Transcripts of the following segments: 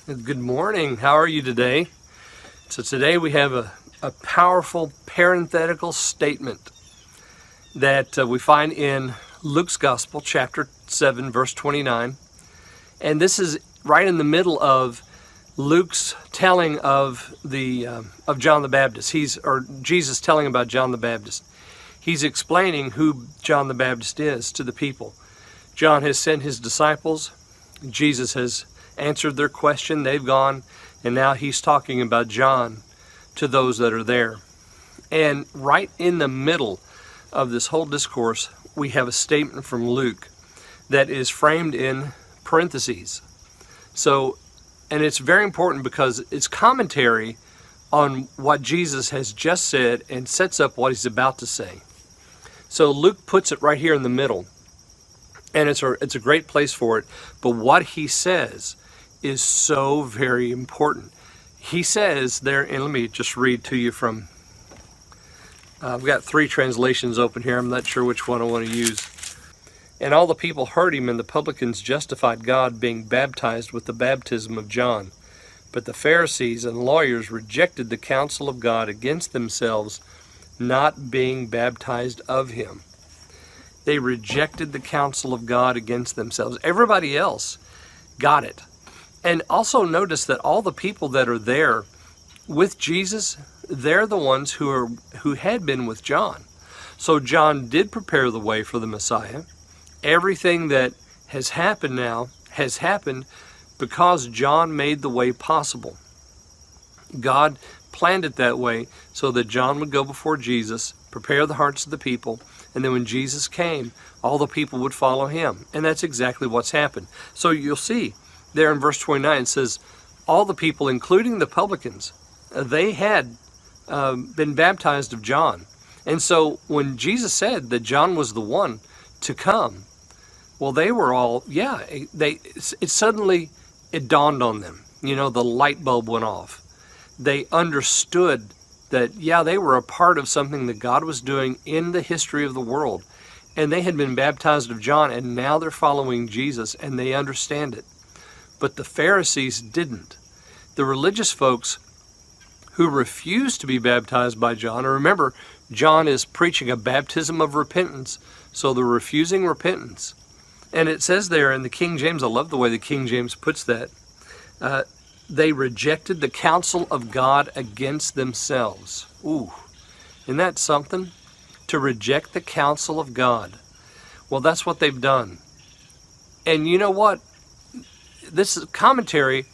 Good morning. How are you today? So today we have a powerful parenthetical statement that we find in Luke's Gospel, chapter 7, verse 29. And this is right in the middle of Luke's telling of John the Baptist. Jesus telling about John the Baptist. He's explaining who John the Baptist is to the people. John has sent his disciples. Jesus has answered their question. They've gone, and now he's talking about John to those that are there. And right in the middle of this whole discourse, we have a statement from Luke that is framed in parentheses. So, and it's very important because it's commentary on what Jesus has just said and sets up what he's about to say. So Luke puts it right here in the middle, and it's a great place for it. But what he says is so very important. He says there, and let me just read to you from, I've got 3 translations open here. I'm not sure which one I want to use. And all the people heard him, and the publicans justified God, being baptized with the baptism of John. But the Pharisees and lawyers rejected the counsel of God against themselves, not being baptized of him. They rejected the counsel of God against themselves. Everybody else got it. And also notice that all the people that are there with Jesus, they're the ones who had been with John. So John did prepare the way for the Messiah. Everything that has happened now has happened because John made the way possible. God planned it that way so that John would go before Jesus, prepare the hearts of the people, and then when Jesus came, all the people would follow him. And that's exactly what's happened. So you'll see there in verse 29, it says, all the people, including the publicans, they had been baptized of John. And so when Jesus said that John was the one to come, well, they were all, it suddenly dawned on them. You know, the light bulb went off. They understood that, they were a part of something that God was doing in the history of the world. And they had been baptized of John, and now they're following Jesus, and they understand it. But the Pharisees didn't. The religious folks who refused to be baptized by John, and remember, John is preaching a baptism of repentance, so they're refusing repentance. And it says there in the King James, I love the way the King James puts that, they rejected the counsel of God against themselves. Ooh, isn't that something? To reject the counsel of God. Well, that's what they've done. And you know what? This commentary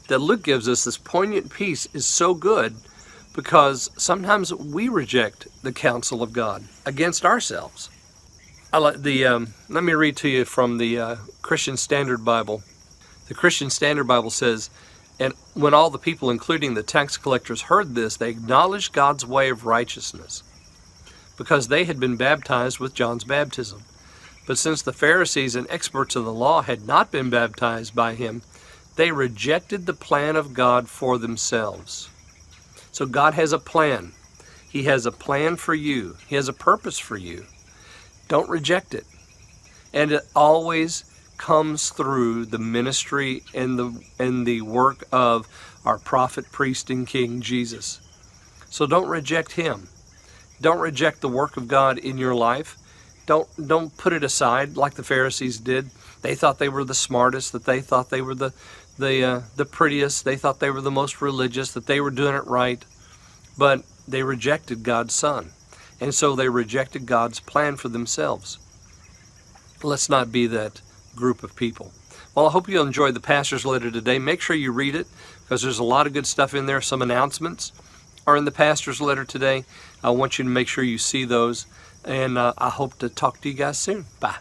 that Luke gives us, this poignant piece, is so good because sometimes we reject the counsel of God against ourselves. I like let me read to you from the Christian Standard Bible. The Christian Standard Bible says, and when all the people, including the tax collectors, heard this, they acknowledged God's way of righteousness because they had been baptized with John's baptism. But since the Pharisees and experts of the law had not been baptized by him, they rejected the plan of God for themselves. So God has a plan. He has a plan for you. He has a purpose for you. Don't reject it. And it always comes through the ministry and the work of our prophet, priest, and king, Jesus. So don't reject him. Don't reject the work of God in your life. Don't put it aside like the Pharisees did. They thought they were the smartest, that they thought they were the prettiest, they thought they were the most religious, that they were doing it right. But they rejected God's Son. And so they rejected God's plan for themselves. Let's not be that group of people. Well, I hope you'll enjoy the pastor's letter today. Make sure you read it because there's a lot of good stuff in there. Some announcements are in the pastor's letter today. I want you to make sure you see those. And I hope to talk to you guys soon. Bye.